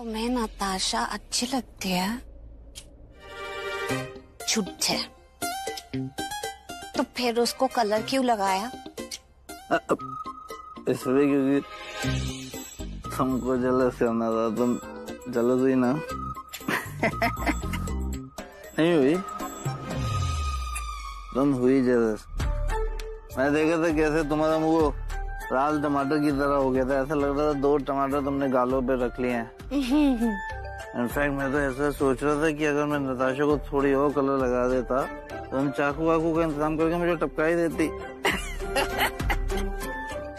तुम्हें नताशा अच्छी लगती है? झूठ है। तो फिर उसको कलर क्यों लगाया? इसलिए क्योंकि तुमको जलस करना था। तुम जलस हुई ना? नहीं हुई? तुम हुई जलस। मैं देखा था कैसे तुम्हारा मुंह लाल टमाटर की तरह हो गया था। ऐसा लग रहा था 2 टमाटर तुमने गालों पे रख लिए हैं। इनफैक्ट मैं तो ऐसा सोच रहा था कि अगर मैं नताशा को थोड़ी और कलर लगा देता तो हम चाकू वाकू का इंतजाम करके मुझे टपका ही देती।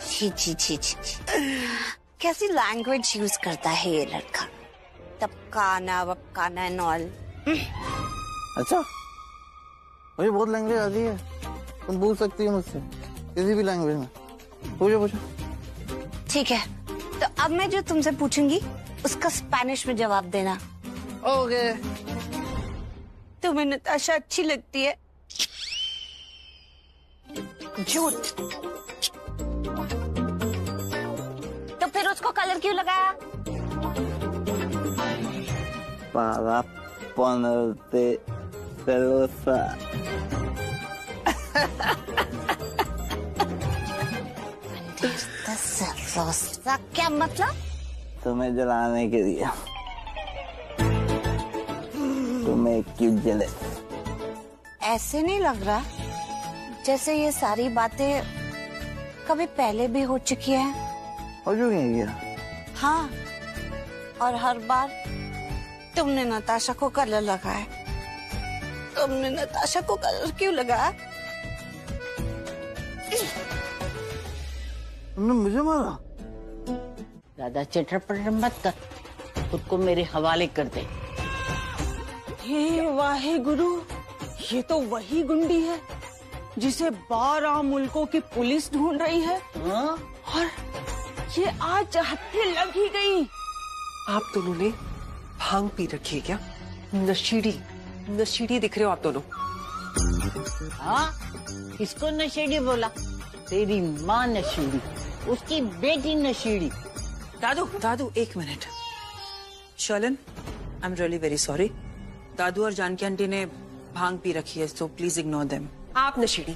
छी छी छी छी। कैसी लैंग्वेज यूज करता है ये लड़का? टपकाना वपकाना एंड ऑल। अच्छा, मुझे बहुत लैंग्वेज आती है। तुम पूछ सकती हो मुझसे किसी भी लैंग्वेज में। पूछो पूछो। ठीक है, तो अब मैं जो तुमसे पूछूंगी उसका स्पेनिश में जवाब देना। ओके। तुम्हें नताशा अच्छी लगती है? झूठ। तो फिर उसको कलर क्यों लगाया? Para ponerte celosa। celosa क्या मतलब? तुम्हें जलाने के लिए। तुम्हें क्यों जले? ऐसे नहीं लग रहा जैसे ये सारी बातें कभी पहले भी हो चुकी हैं। हो चुकी है क्या? हाँ, और हर बार तुमने नताशा को कलर लगाया। तुमने नताशा को कलर क्यों लगाया? तुमने मुझे मारा? ज्यादा चटर-पटर मत कर, खुद को मेरे हवाले कर दे। हे वाहेगुरु, ये तो वही गुंडी है जिसे 12 मुल्कों की पुलिस ढूंढ रही है। और ये आज हत्थे लग ही गई। आप दोनों ने भांग पी रखी है क्या? नशेड़ी दिख रहे हो आप दोनों। हाँ, किसको नशेड़ी बोला? तेरी माँ नशेड़ी, उसकी बेटी नशेड़ी। दादू 1 minute. Sherlyn, I am really very sorry. दादू और जानकी आंटी ने भांग पी रखी है, सो प्लीज इग्नोर देम। आप नशेड़ी,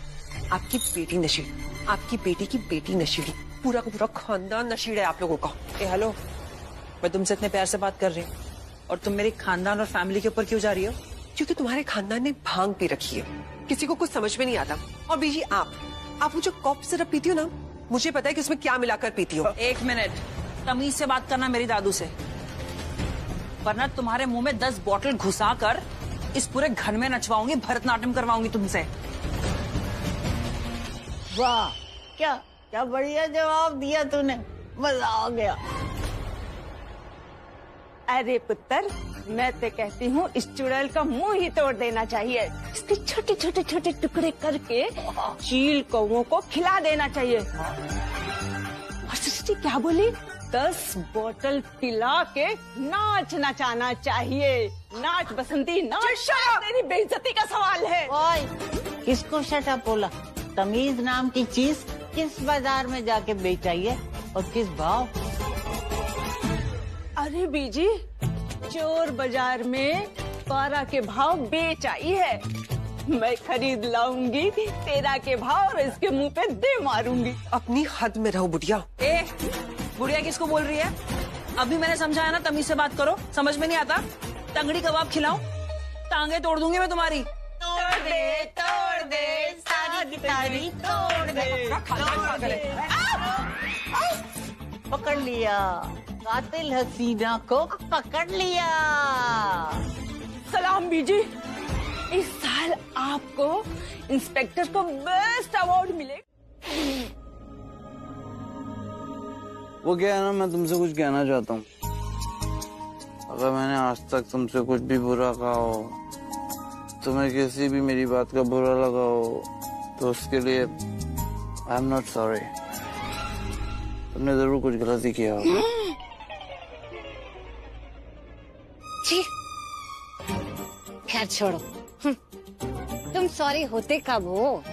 आपकी बेटी नशेड़ी, आपकी बेटी की बेटी नशेड़ी, पूरा का पूरा खानदान नशेड़ी है आप लोगों का। हेलो, मैं तुमसे इतने प्यार से बात कर रही हूँ और तुम मेरी खानदान और फैमिली के ऊपर क्यों जा रही हो? क्योंकि तुम्हारे खानदान ने भांग पी रखी है, किसी को कुछ समझ में नहीं आता। और बीजी आप वो जो कॉफ सिरप पीती हो ना, मुझे पता है कि उसमें क्या मिलाकर पीती हो। 1 मिनट, तमीज से बात करना मेरी दादू से, वरना तुम्हारे मुंह में 10 बॉटल घुसा कर इस पूरे घर में नचवाऊंगी, भरतनाट्यम करवाऊंगी तुमसे। वाह, क्या क्या बढ़िया जवाब दिया तूने, मजा आ गया। अरे पुत्र, मैं तो कहती हूँ इस चुड़ैल का मुंह ही तोड़ देना चाहिए। इसके छोटे छोटे छोटे टुकड़े करके चील कौवों को खिला देना चाहिए। और सृष्टि क्या बोली? 10 बोतल पिला के नाच नचाना चाहिए। नाच बसंती नाच। तेरी बेइज्जती का सवाल है। ओए, किसको शटअप बोला? तमीज नाम की चीज किस बाजार में जाके बेचाइए और किस भाव? अरे बीजी, चोर बाजार में 12 के भाव बेच आई है। मैं खरीद लाऊंगी 13 के भाव और इसके मुंह पे दे मारूंगी। अपनी हद में रहो बुढ़िया। बुढ़िया किसको बोल रही है? अभी मैंने समझाया ना, तमीज से बात करो। समझ में नहीं आता? तंगड़ी कबाब खिलाऊं? टांगे तोड़ दूंगी मैं तुम्हारी। तोड़ दे सारी तारी तोड़ दे। पकड़ लिया, कातिल हसीना को पकड़ लिया। सलाम बीजी, इस साल आपको इंस्पेक्टर को बेस्ट अवार्ड मिलेगा। वो क्या है ना, मैं तुमसे कुछ कहना चाहता हूँ। अगर मैंने आज तक तुमसे कुछ भी बुरा कहा हो, तुम्हें किसी भी मेरी बात का बुरा लगा हो, तो उसके लिए आई एम नॉट सॉरी। तुमने जरूर कुछ गलती किया होगा। खैर छोड़ो, तुम सॉरी होते कब हो?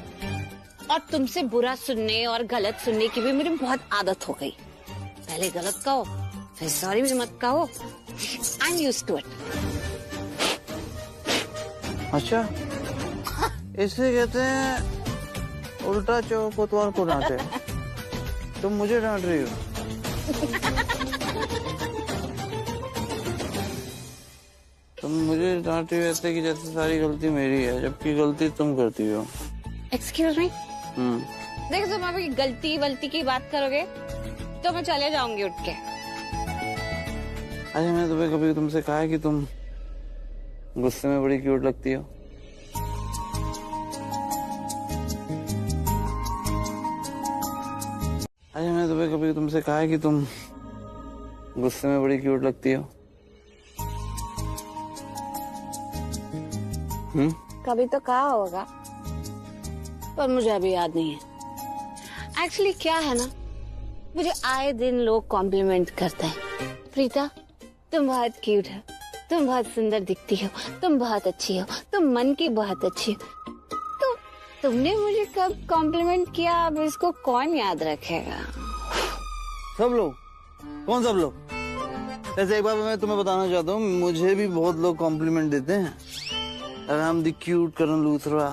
और तुमसे बुरा सुनने और गलत सुनने की भी मेरी बहुत आदत हो गई। पहले गलत कहो, सॉरी भी मत कहो, I am used to it. अच्छा, इसे कहते हैं उल्टा चौक कोतवाल को डांटे। तुम मुझे डांट रही हो। तुम मुझे डांट रही हो ऐसे कि जैसे सारी गलती मेरी है, जबकि गलती तुम करती हो। एक्सक्यूज मी, देखो तुम अभी गलती वलती की बात करोगे तो मैं चले जाऊंगी उठ के। अरे मैंने तुम्हें कभी तुमसे कहा है कि तुम गुस्से में बड़ी क्यूट लगती हो? अरे मैंने तुम्हें कभी तुमसे कहा है कि तुम गुस्से में बड़ी क्यूट लगती हो? कभी तो कहा होगा, पर मुझे अभी याद नहीं है। एक्चुअली क्या है ना, मुझे आए दिन लोग कॉम्प्लीमेंट करते हैं, प्रीता तुम बहुत क्यूट हो, तुम बहुत सुंदर दिखती हो, तुम बहुत अच्छी हो, तुम मन की बहुत अच्छी हो। तो तुमने मुझे कब कॉम्प्लीमेंट किया, अब इसको कौन याद रखेगा? सब लोग। कौन सब लोग? ऐसे एक बार मैं तुम्हें बताना चाहता हूँ, मुझे भी बहुत लोग कॉम्प्लीमेंट देते हैं। I am the cute Karan Luthra,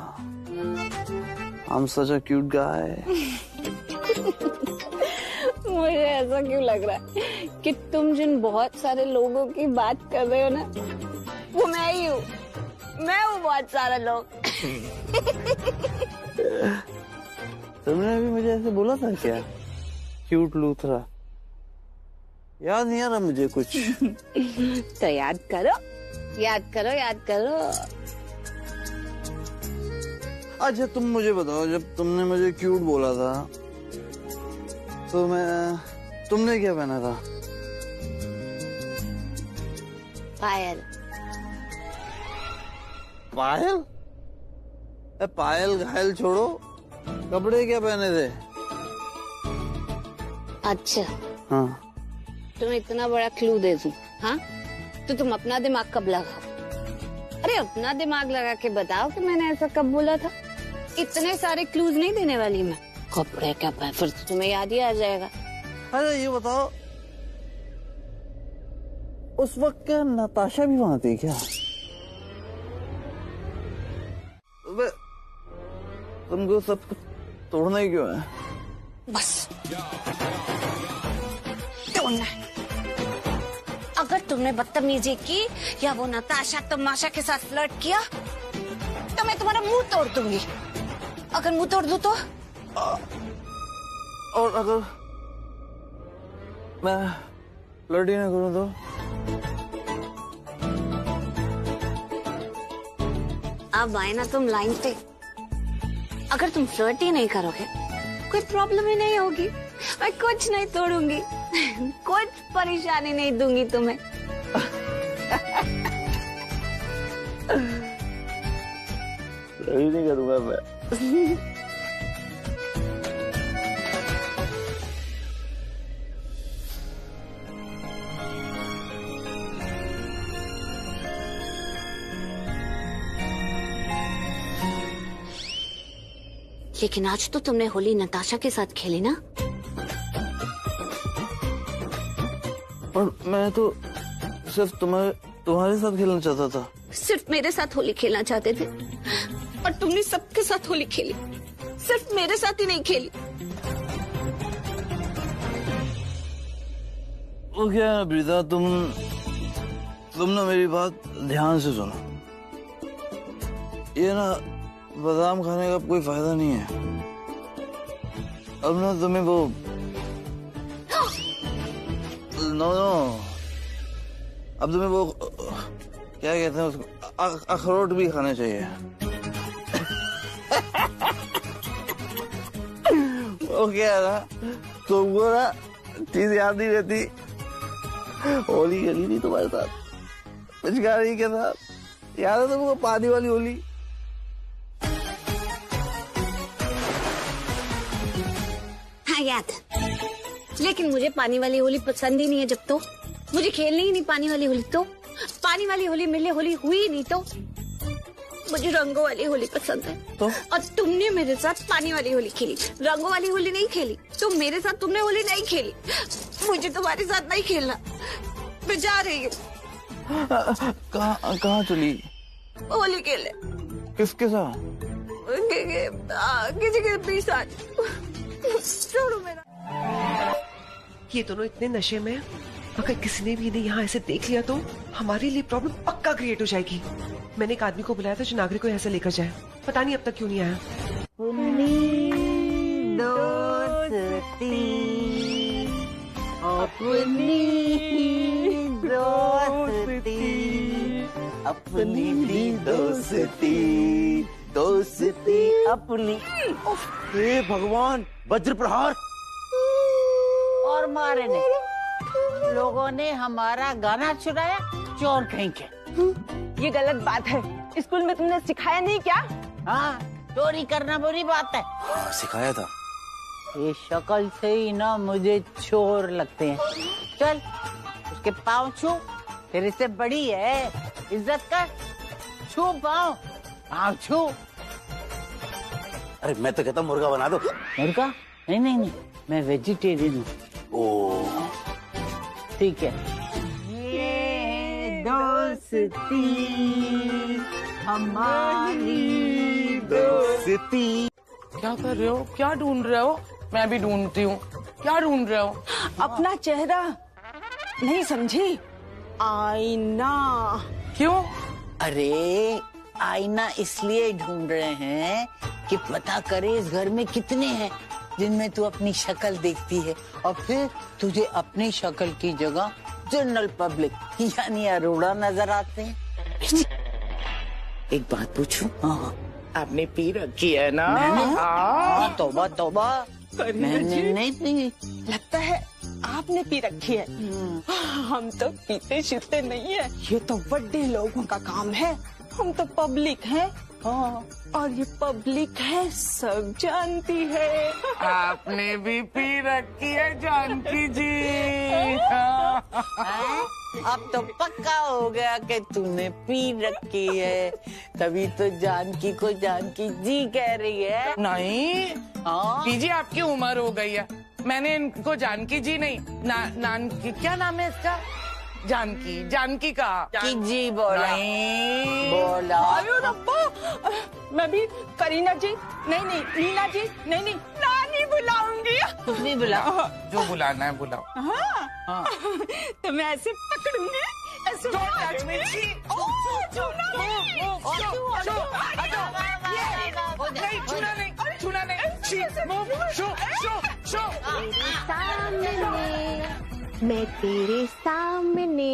I am such a cute guy. मुझे ऐसा क्यों लग रहा है कि तुम जिन बहुत सारे लोगों की बात कर रहे हो ना, वो मैं ही हूँ। मैं हूँ बहुत सारे लोग। तुमने भी मुझे ऐसे बोला था क्या, क्यूट लूथरा? याद नहीं आ रहा मुझे कुछ। तो याद करो, याद करो, याद करो। अच्छा तुम मुझे बताओ, जब तुमने मुझे क्यूट बोला था तो तुमने क्या पहना था? पायल। पायल? पायल घायल छोड़ो, कपड़े क्या पहने थे? अच्छा, हाँ। तुम्हें इतना बड़ा क्लू दे दूं, हाँ? तो तुम अपना दिमाग कब लगाओ? अरे अपना दिमाग लगा के बताओ कि मैंने ऐसा कब बोला था। इतने सारे क्लूज नहीं देने वाली मैं। कपड़े क्या पहने, फिर तो तुम्हें याद ही आ जाएगा। अरे ये बताओ, उस वक्त क्या नताशा भी वहां थी क्या? तुमको सब तोड़ना ही क्यों है? बस तोड़ना है। अगर तुमने बदतमीजी की या वो नताशा तमाशा के साथ फ्लर्ट किया तो मैं तुम्हारा मुंह तोड़ दूंगी। अगर मुंह तोड़ दूं तो? और अगर मैं फ्लर्ट ही ना करूं तो? अब आए ना तुम लाइन पे। अगर तुम फ्लर्ट ही नहीं करोगे कोई प्रॉब्लम ही नहीं होगी, मैं कुछ नहीं तोड़ूंगी। कुछ परेशानी नहीं दूंगी तुम्हें। फ्लर्ट नहीं करूंगा मैं। लेकिन आज तो तुमने होली नताशा के साथ खेली ना? और मैं तो सिर्फ तुम्हारे साथ खेलना चाहता था। सिर्फ मेरे साथ होली खेलना चाहते थे और तुमने सबके साथ होली खेली, सिर्फ मेरे साथ ही नहीं खेली। वो क्या है प्रीता, तुम ना मेरी बात ध्यान से सुनो। ये ना बादाम खाने का कोई फायदा नहीं है। अब ना तुम्हें वो नो अब तुम्हें वो क्या कहते हैं उसको, अखरोट भी खाने चाहिए। वो क्या है ना, तुमको ना चीज याद नहीं रहती। होली खेली थी तुम्हारे साथ, पिचकारी के साथ, याद है तुमको पानी वाली होली? हाँ याद, लेकिन मुझे पानी वाली होली पसंद ही नहीं है। जब तो मुझे खेलनी ही नहीं पानी वाली होली, तो पानी वाली होली मेरे लिए होली हुई नहीं। तो मुझे रंगों वाली होली पसंद है। तो? और तुमने मेरे साथ पानी वाली होली खेली, रंगों वाली होली नहीं खेली। तुम मेरे साथ तुमने होली नहीं खेली, मुझे तुम्हारे साथ नहीं खेलना। मैं जा रही हूँ। कहाँ चली? होली खेले। किसके साथ? किसी के साथ। छोड़ो मेरा। ये दोनों इतने नशे में हैं, अगर किसी ने भी इन्हें यहाँ ऐसे देख लिया तो हमारे लिए प्रॉब्लम पक्का क्रिएट हो जाएगी। मैंने एक आदमी को बुलाया था जो नागरिक को यहाँ से लेकर जाए, पता नहीं अब तक क्यों नहीं आया। अपनी दोस्ती अपनी। हे भगवान, वज्र प्रहार। और मारे ने लोगों ने हमारा गाना चुराया, चोर कहीं के। ये गलत बात है, स्कूल में तुमने सिखाया नहीं क्या? हाँ, चोरी करना बुरी बात है। सिखाया था। ये शक्ल से ही ना मुझे चोर लगते हैं। चल उसके पाँव छू, तेरे से बड़ी है, इज्जत कर। छू पाँव छू। अरे मैं तो कहता हूँ मुर्गा बना दो। मुर्गा? नहीं नहीं नहीं, मैं वेजिटेरियन हूँ। ओ ठीक है। ये दोस्ती हमारी दोस्ती। क्या कर रहे हो? क्या ढूंढ रहे हो? मैं भी ढूंढती हूँ। क्या ढूंढ रहे हो? अपना चेहरा नहीं समझी? आईना। क्यों? अरे आईना इसलिए ढूंढ रहे हैं कि पता करे इस घर में कितने हैं जिनमें तू अपनी शक्ल देखती है, और फिर तुझे अपनी शक्ल की जगह जनरल पब्लिक यानी अरोड़ा नजर आते हैं। एक बात पूछूं? हाँ। आपने पी रखी है ना? हाँ, तौबा तौबा, मैंने नहीं पी। लगता है आपने पी रखी है। हम तो पीते शिते नहीं है, ये तो बड़े लोगों का काम है। हम तो पब्लिक हैं। हाँ, और ये पब्लिक है, सब जानती है। आपने भी पी रखी है जानकी जी। अब तो पक्का हो गया कि तूने पी रखी है, तभी तो जानकी को जानकी जी कह रही है। नहीं हाँ? पीजी, आपकी उम्र हो गई है। मैंने इनको जानकी जी नहीं, नान की क्या नाम है इसका? जानकी कहा। की जी बोला। नहीं बोला। अरे रब्बा, मैं भी करीना जी नहीं, नीना जी नहीं, नानी बुलाऊंगी। कुछ भी बुला। जो बुलाना है बुलाओ। हाँ। तो मैं ऐसे पकड़ूंगी, ऐसे छूना नहीं। मैं तेरे सामने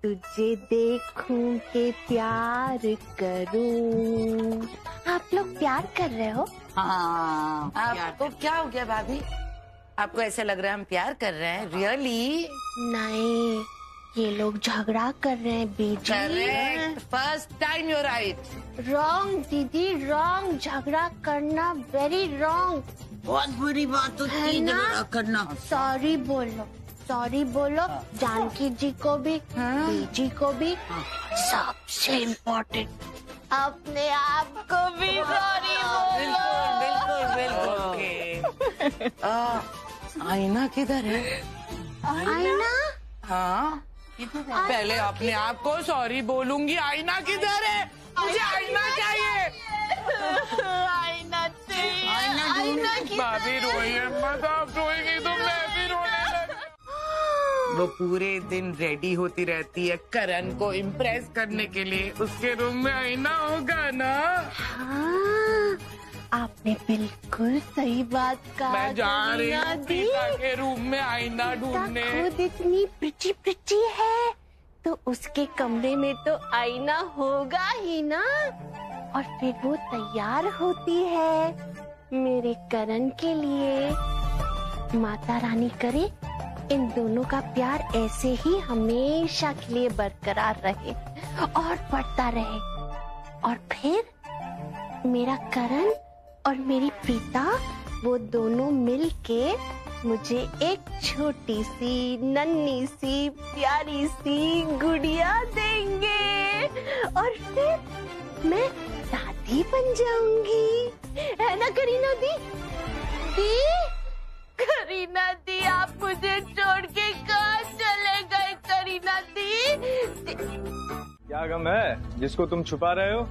तुझे देखूं के प्यार करूं। आप लोग प्यार कर रहे हो? हाँ। आपको क्या हो गया भाभी? आपको ऐसा लग रहा है हम प्यार कर रहे हैं? रियली? नहीं, ये लोग झगड़ा कर रहे हैं बीजी। Correct, first time you right. Wrong दीदी, रॉन्ग। झगड़ा करना वेरी रॉन्ग बहुत बुरी बात होती है झगड़ा करना। सॉरी बोलो, सॉरी बोलो। जानकी जी को भी, बीजी को भी, सबसे इम्पोर्टेंट अपने आप को भी सॉरी बोलो। बिल्कुल। आईना किधर है? आईना? हाँ, पहले अपने आप को सॉरी बोलूंगी। आईना किधर है? मुझे आईना चाहिए। आईना चाहिए। भाभी रोई है मत, आप रोएंगी तो मैं भी रोने लग। वो पूरे दिन रेडी होती रहती है करण को इम्प्रेस करने के लिए। उसके रूम में आईना होगा ना? हाँ, आपने बिल्कुल सही बात कहा। मैं जा रही हूँ दी। प्रीता के रूम में आईना ढूंढने। खुद इतनी प्रिटी है तो उसके कमरे में तो आईना होगा ही ना। और फिर वो तैयार होती है मेरे करण के लिए। माता रानी करे इन दोनों का प्यार ऐसे ही हमेशा के लिए बरकरार रहे और बढ़ता रहे। और फिर मेरा करण और मेरी प्रीता, वो दोनों मिलके मुझे एक छोटी सी नन्ही सी प्यारी सी गुड़िया देंगे। और फिर मैं दादी बन जाऊंगी, है ना करीना दी? दी? करीना दी, आप मुझे छोड़ के कहाँ चले गए करीना दी? क्या गम है जिसको तुम छुपा रहे हो?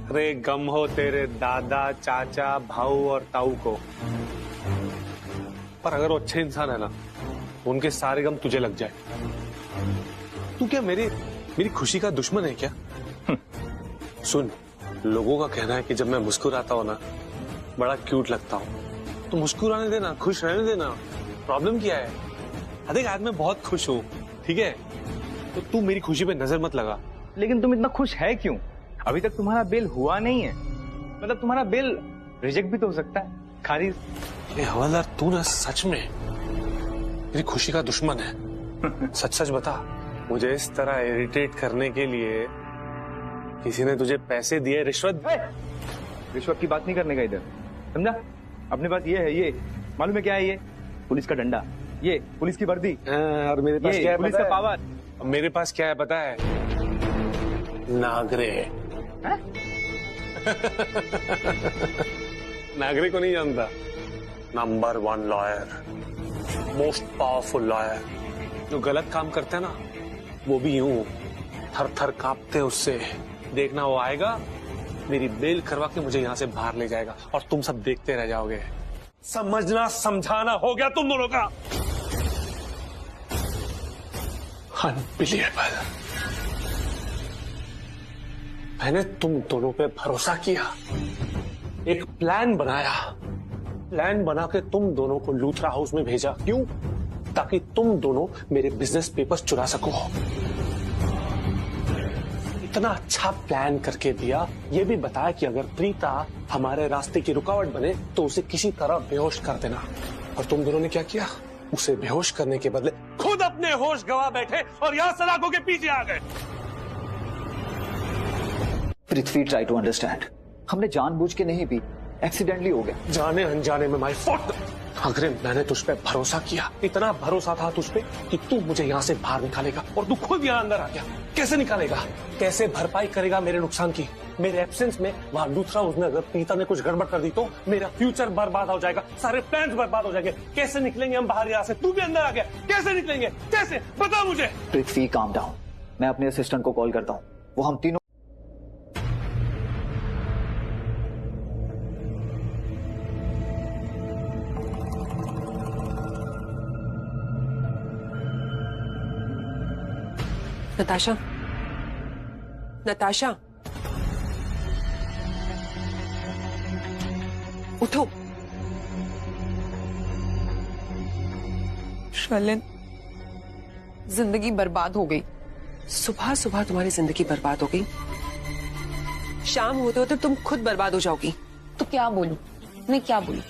अरे गम हो तेरे दादा, चाचा, भाऊ और ताऊ को। पर अगर वो अच्छे इंसान है ना, उनके सारे गम तुझे लग जाए। तू क्या मेरी खुशी का दुश्मन है क्या? सुन, लोगों का कहना है कि जब मैं मुस्कुराता हूं ना, बड़ा क्यूट लगता हूं। तो मुस्कुराने देना, खुश रहने देना। प्रॉब्लम क्या है? देख आज मैं बहुत खुश हूं, ठीक है? तो तू मेरी खुशी पे नजर मत लगा। लेकिन तुम इतना खुश है क्यों? अभी तक तुम्हारा बिल हुआ नहीं है। मतलब तुम्हारा बिल रिजेक्ट भी तो हो सकता है, खारिज। ये हवलदार, तू ना सच में मेरी खुशी का दुश्मन है। सच सच बता, मुझे इस तरह इरिटेट करने के लिए किसी ने तुझे पैसे दिए? रिश्वत? रिश्वत की बात नहीं करने का इधर, समझा? अपने पास ये है, ये मालूम है क्या है? ये पुलिस का डंडा, ये पुलिस की वर्दी, और मेरे पास क्या है? पुलिस का पावर। मेरे पास क्या है पता है? नागरे। नागरे को नहीं जानता? Number 1 lawyer, most powerful lawyer. जो गलत काम करते हैं ना, वो भी यूं थर थर कांपते उससे। देखना, वो आएगा, मेरी बेल करवा के मुझे यहाँ से बाहर ले जाएगा और तुम सब देखते रह जाओगे। समझना समझाना हो गया तुम दोनों का। अनबिलीवेबल। मैंने तुम दोनों पे भरोसा किया, एक प्लान बनाया, प्लान बना के तुम दोनों को लूथरा हाउस में भेजा। क्यों? ताकि तुम दोनों मेरे बिजनेस पेपर्स चुरा सको। इतना अच्छा प्लान करके दिया, ये भी बताया कि अगर प्रीता हमारे रास्ते की रुकावट बने तो उसे किसी तरह बेहोश कर देना। और तुम दोनों ने क्या किया? उसे बेहोश करने के बदले खुद अपने होश गवा बैठे और यहाँ सलाखों के पीछे आ गए। पृथ्वी, ट्राई टू अंडरस्टैंड। हमने जानबूझ के नहीं भी, एक्सीडेंटली हो गया। जाने अनजाने में माय फॉल्ट। अगर मैंने तुझ पे भरोसा किया, इतना भरोसा था तुझ पे कि तू मुझे यहाँ से बाहर निकालेगा, और तू खुद यहाँ अंदर आ गया। कैसे निकालेगा? कैसे भरपाई करेगा मेरे नुकसान की? मेरे एब्सेंस में वहां दूसरा, उसने अगर प्रीता ने कुछ गड़बड़ कर दी तो मेरा फ्यूचर बर्बाद हो जाएगा, सारे प्लान्स बर्बाद हो जाएंगे। कैसे निकलेंगे हम बाहर यहाँ से? तू भी अंदर आ गया, कैसे निकलेंगे? कैसे? बता मुझे। पृथ्वी, काम डाउन। मैं अपने असिस्टेंट को कॉल करता हूँ, वो हम तीनों। नताशा, नताशा, उठो। शर्लिन, जिंदगी बर्बाद हो गई। सुबह सुबह तुम्हारी जिंदगी बर्बाद हो गई, शाम होते होते तुम खुद बर्बाद हो जाओगी। तो क्या बोलूं? मैं क्या बोलूं?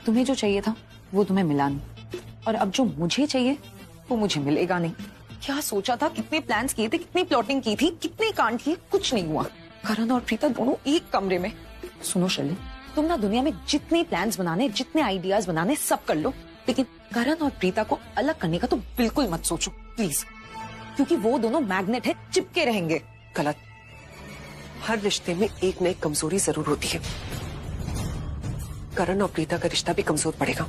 तुम्हें जो चाहिए था वो तुम्हें मिला नहीं, और अब जो मुझे चाहिए वो मुझे मिलेगा नहीं। क्या सोचा था, कितने प्लान्स किए थे, कितनी प्लॉटिंग की थी, कितने कांड किए, कुछ नहीं हुआ। करण और प्रीता दोनों एक कमरे में। सुनो शर्लिन, तुम ना दुनिया में जितने प्लान्स बनाने, जितने आइडियाज बनाने, सब कर लो, लेकिन करण और प्रीता को अलग करने का तो बिल्कुल मत सोचो प्लीज, क्योंकि वो दोनों मैग्नेट है, चिपके रहेंगे। गलत। हर रिश्ते में एक न एक कमजोरी जरूर होती है। करण और प्रीता का रिश्ता भी कमजोर पड़ेगा।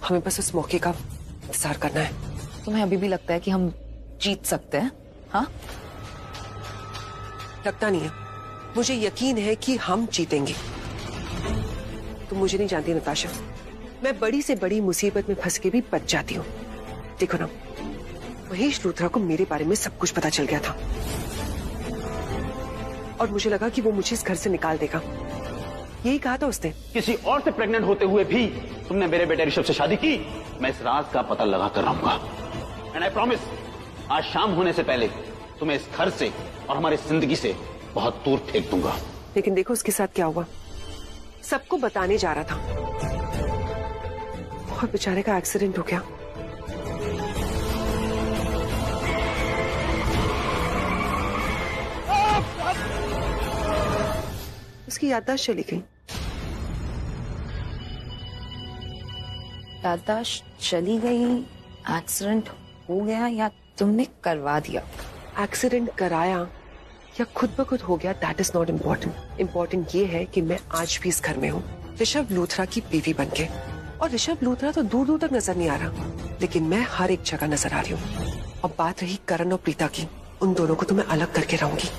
हमें बस उस मौके का इंतजार करना है। तुम्हें अभी भी लगता है कि हम जीत सकते हैं? हाँ, लगता नहीं है, मुझे यकीन है कि हम जीतेंगे। तुम मुझे नहीं जानती नताशा, मैं बड़ी से बड़ी मुसीबत में फंस के भी बच जाती हूँ। देखो ना, महेश लूथरा को मेरे बारे में सब कुछ पता चल गया था, और मुझे लगा कि वो मुझे इस घर से निकाल देगा। यही कहा था उसने। किसी और से प्रेग्नेंट होते हुए भी तुमने मेरे बेटे ऋषभ से शादी की। मैं इस राज का पता लगा कर रहूंगा, एंड आई प्रॉमिस, आज शाम होने से पहले तुम्हें इस घर से और हमारी जिंदगी से बहुत दूर फेंक दूंगा। लेकिन देखो उसके साथ क्या हुआ। सबको बताने जा रहा था और बेचारे का एक्सीडेंट हो गया। उसकी याददाश्त चली गई। याददाश्त चली गई, एक्सीडेंट हो गया, या तुमने करवा दिया? एक्सीडेंट कराया या खुद ब खुद हो गया, that is not important. Important ये है कि मैं आज भी इस घर में हूँ, ऋषभ लूथरा की बीवी बनके। और ऋषभ लूथरा तो दूर दूर तक नजर नहीं आ रहा, लेकिन मैं हर एक जगह नजर आ रही हूँ। और बात रही करण और प्रीता की, उन दोनों को तो मैं अलग करके रहूंगी।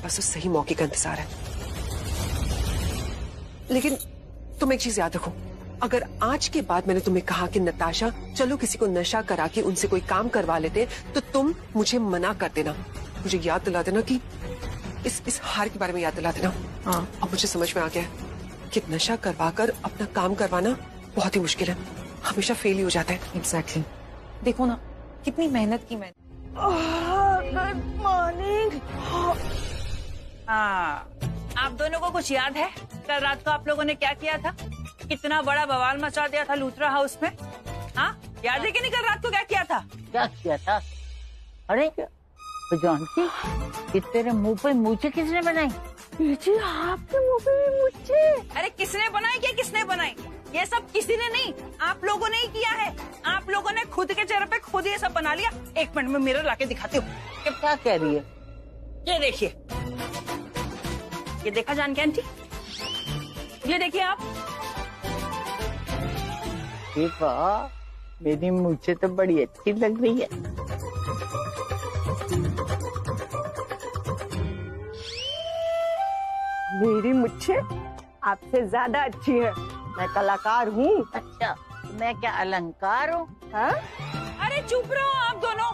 बस उस सही मौके का इंतजार है। लेकिन तुम एक चीज याद रखो, अगर आज के बाद मैंने तुम्हें कहा कि नताशा चलो किसी को नशा करा के उनसे कोई काम करवा लेते हैं, तो तुम मुझे मना कर देना। मुझे याद दिला देना कि इस हार के बारे में याद दिला देना। हाँ, अब मुझे समझ में आ गया है कि नशा करवा कर अपना काम करवाना बहुत ही मुश्किल है, हमेशा फेल ही हो जाता है। एग्जैक्टली। देखो ना कितनी मेहनत की मैंने। Good morning. हाँ, आप दोनों को कुछ याद है कल रात को आप लोगों ने क्या किया था? कितना बड़ा बवाल मचा दिया था लूथरा हाउस में। हाँ, याद है कि नहीं कल रात को क्या किया था? क्या किया था? अरे जानकी, तेरे मुंह पे मूछें किसने बनाई? जी आपके मुंह पे मूछें? अरे किसने बनाई? क्या किसने बनाई? ये सब किसी ने नहीं, आप लोगों ने ही किया है। आप लोगों ने खुद के चेहरे पे खुद ये सब बना लिया। एक मिनट में मिरर लाके दिखाती हूँ। क्या कह रही है? ये देखिए, ये देखा जानकी आंटी? ये देखिए आप। वाह, मेरी मूछें तो बड़ी अच्छी लग रही है। मेरी मुच्छें आपसे ज्यादा अच्छी है। मैं कलाकार हूँ। अच्छा, मैं क्या अलंकार हूँ? हाँ? अरे चुप रहो आप दोनों।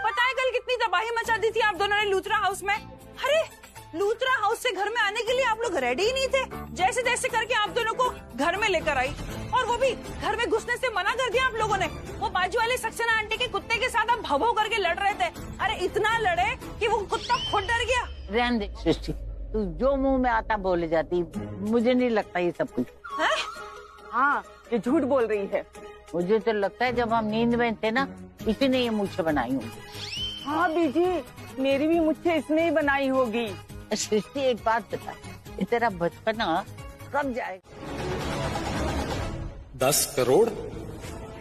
पता है कल कितनी तबाही मचा दी थी आप दोनों ने लूथरा हाउस में? अरे लूथरा हाउस से घर में आने के लिए आप लोग रेडी ही नहीं थे। जैसे तैसे करके आप दोनों को घर में लेकर आई, और वो भी घर में घुसने से मना कर दिया आप लोगों ने। वो बाजू वाले सक्सेना आंटी के कुत्ते के साथ आप भवो करके लड़ रहे थे। अरे इतना लड़े कि वो कुत्ता खुद डर गया। रहने दे सृष्टि, तू जो मुंह में आता बोले जाती, मुझे नहीं लगता ये सब कुछ है? हाँ, ये झूठ बोल रही है। मुझे तो लगता है जब हम नींद में थे ना, इसी ने ये मूछें बनाई होंगी। हाँ बीजी, मेरी भी मुझे इसने ही बनाई होगी। सृष्टि एक बात बता, ये तेरा बचपना कब जाएगा? 10 करोड़?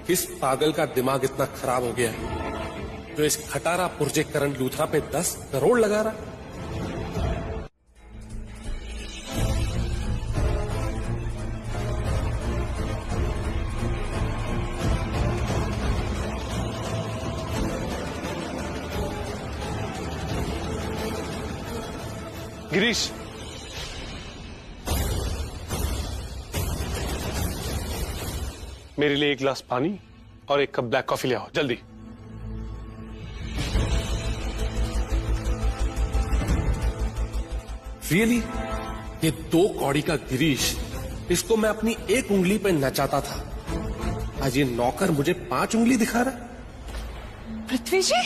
किस पागल का दिमाग इतना खराब हो गया है जो इस खटारा पुर्जे करण लूथरा पे 10 करोड़ लगा रहा? गिरीश, मेरे लिए एक गिलास पानी और एक कप ब्लैक कॉफी ले आओ जल्दी। रियली? ये 2 कौड़ी का गिरीश, इसको मैं अपनी एक उंगली पे नचाता था, आज ये नौकर मुझे 5 उंगली दिखा रहा। पृथ्वी जी,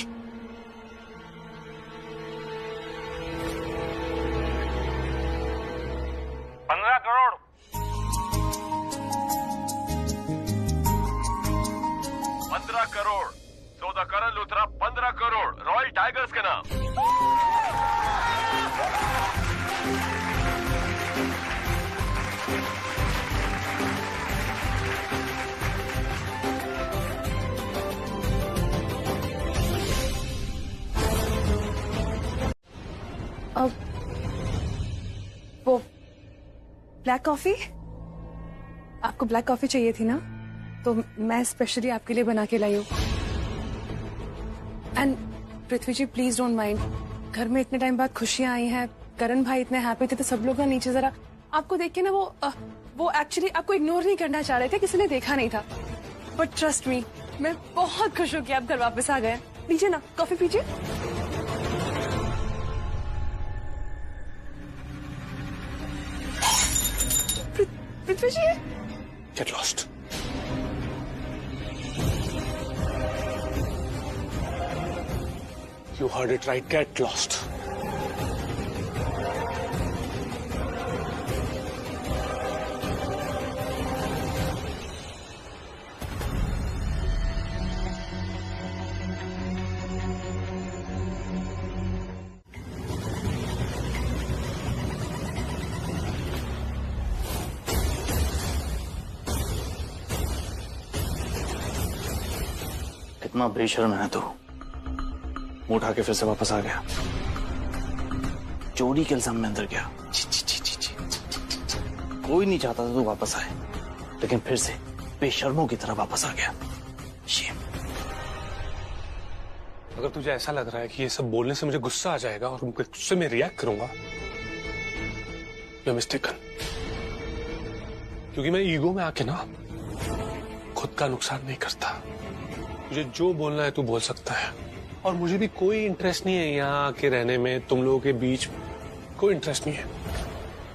15 crore. 15 crore. So the Karan Luthra 15 crore royal tigers के नाम। अब वो ब्लैक कॉफी, आपको ब्लैक कॉफी चाहिए थी ना, तो मैं स्पेशली आपके लिए बना के लाई हूँ। And Prithvi ji please don't mind, घर में इतने टाइम बाद खुशियां आई हैं, करण भाई इतने हैप्पी थे, तो सब लोग ना नीचे जरा आपको देख के ना वो एक्चुअली आपको इग्नोर नहीं करना चाह रहे थे, किसी ने देखा नहीं था। बट ट्रस्ट मी, मैं बहुत खुश हूँ कि आप घर वापस आ गए। पीजिए ना, कॉफी पीजिए। पृथ्वी जी, Get lost. You heard it right. Get lost. कितना बेशर्म है तू। मुंह उठा के फिर से वापस आ गया। चोरी के इल्जाम में अंदर गया। छी, छी, छी, छी, छी, छी। कोई नहीं चाहता था तू वापस आए, लेकिन फिर से बेशर्मों की तरह वापस आ गया। शेम। अगर तुझे ऐसा लग रहा है कि ये सब बोलने से मुझे गुस्सा आ जाएगा और गुस्से में रिएक्ट करूंगा, you're mistaken। क्योंकि मैं ईगो में आके ना खुद का नुकसान नहीं करता। मुझे जो बोलना है तू बोल सकता है, और मुझे भी कोई इंटरेस्ट नहीं है यहाँ आके रहने में, तुम लोगों के बीच कोई इंटरेस्ट नहीं है।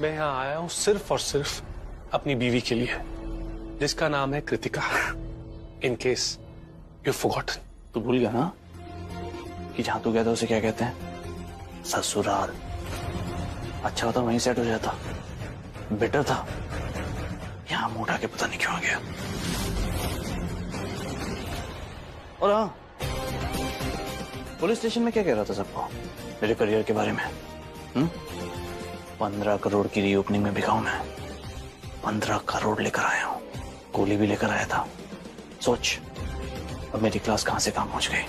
मैं यहाँ आया हूँ सिर्फ और सिर्फ अपनी बीवी के लिए, जिसका नाम है Kritika. In case you forgotten. तू भूल गया ना कि जहां तू गया था उसे क्या कहते हैं? ससुराल। अच्छा होता वहीं सेट हो जाता, बेटर था। यहाँ मुंह उठा के पता नहीं क्यों आ गया। और हाँ, पुलिस स्टेशन में क्या कह रहा था सबको मेरे करियर के बारे में? 15 करोड़ की रीओपनिंग में बिका हूं मैं। 15 करोड़ लेकर आया हूं, गोली भी लेकर आया था। सोच अब मेरी क्लास कहां से कहां पहुंच गई।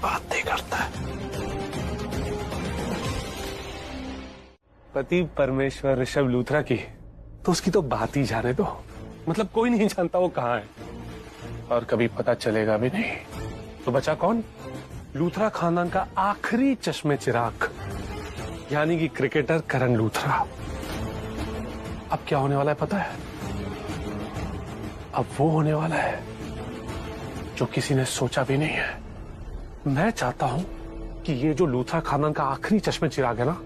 बातें करता है। पति परमेश्वर ऋषभ लूथरा की तो उसकी तो बात ही जाने दो। मतलब कोई नहीं जानता वो कहाँ है, और कभी पता चलेगा भी नहीं। तो बचा कौन? लूथरा खानदान का आखिरी चश्मे चिराग, यानी कि क्रिकेटर करण लूथरा। अब क्या होने वाला है पता है? अब वो होने वाला है जो किसी ने सोचा भी नहीं है। मैं चाहता हूं कि ये जो लूथरा खानदान का आखिरी चश्मे चिराग है ना,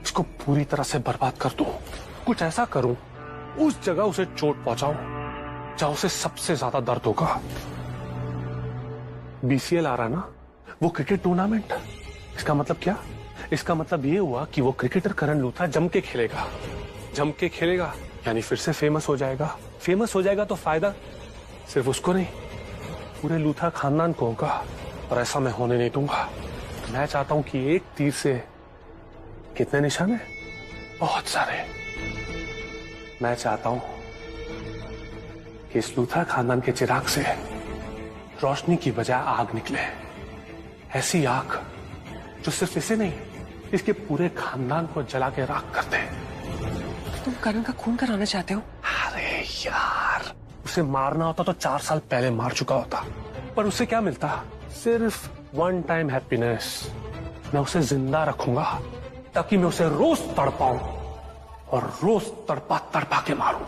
इसको पूरी तरह से बर्बाद कर दूं। कुछ ऐसा करूं, उस जगह उसे चोट पहुंचाऊं जहां उसे सबसे ज्यादा दर्द होगा। बीसीएल आ रहा ना, वो क्रिकेट टूर्नामेंट। इसका मतलब क्या? इसका मतलब ये हुआ कि वो क्रिकेटर करण लूथरा जम के खेलेगा। जम के खेलेगा यानी फिर से फेमस हो जाएगा। फेमस हो जाएगा तो फायदा सिर्फ उसको नहीं, पूरे लूथरा खानदान को होगा। और ऐसा मैं होने नहीं दूंगा। मैं चाहता हूं कि एक तीर से कितने निशाने? बहुत सारे। मैं चाहता हूं कि इस लूथरा खानदान के चिराग से रोशनी की बजाय आग निकले। ऐसी आग जो सिर्फ इसे नहीं, इसके पूरे खानदान को जला के राख कर दे। तुम करण का खून कराना चाहते हो? अरे यार, उसे मारना होता तो 4 साल पहले मार चुका होता, पर उसे क्या मिलता? सिर्फ वन टाइम हैप्पीनेस। मैं उसे जिंदा रखूंगा ताकि मैं उसे रोज तड़पाऊं और रोज तड़पा तड़पा के मारूं।